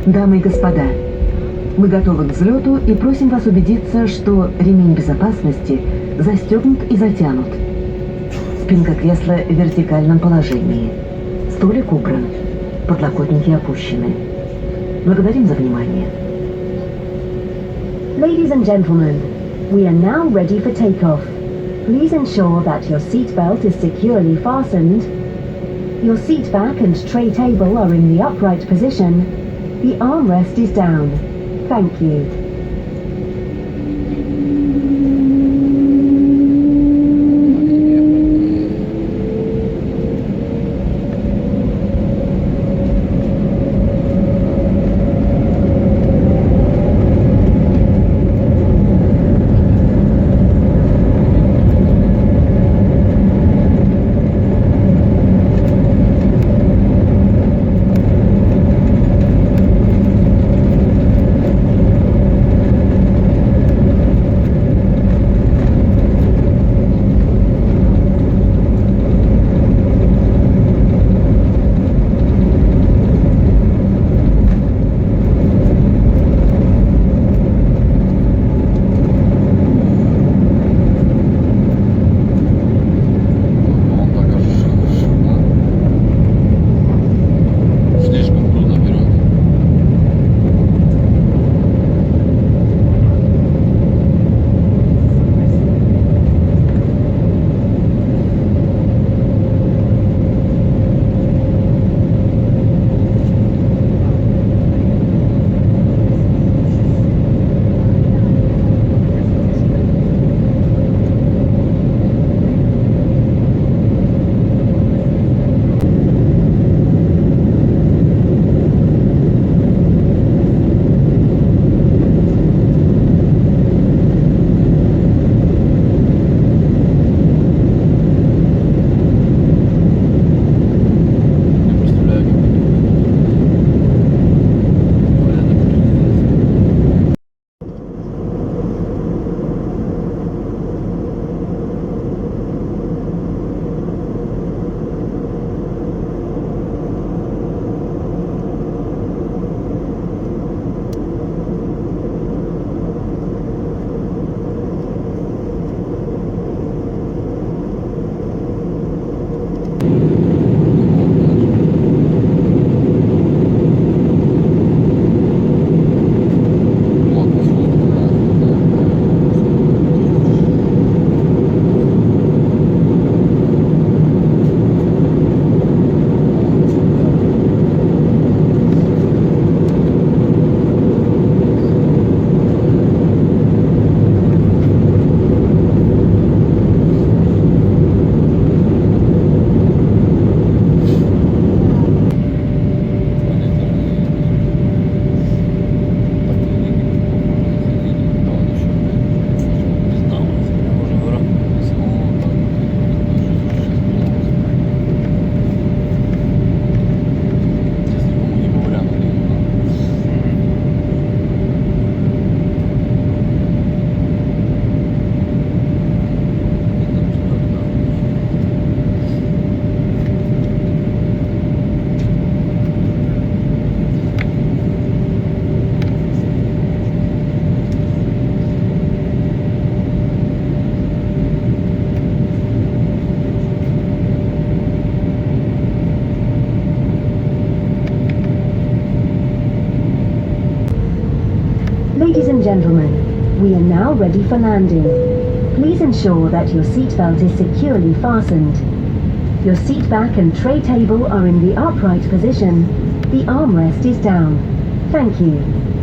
Дамы и господа, мы готовы к взлету и просим вас убедиться, что ремень безопасности застегнут и затянут. Спинка кресла в вертикальном положении. Столик убран. Подлокотники опущены. Благодарим за внимание. Ladies and gentlemen, we are now ready for takeoff. Please ensure that your seatbelt is securely fastened. Your seat back and tray table are in the upright position. The armrest is down. Thank you. Ladies and gentlemen, we are now ready for landing. Please ensure that your seatbelt is securely fastened. Your seat back and tray table are in the upright position. The armrest is down. Thank you.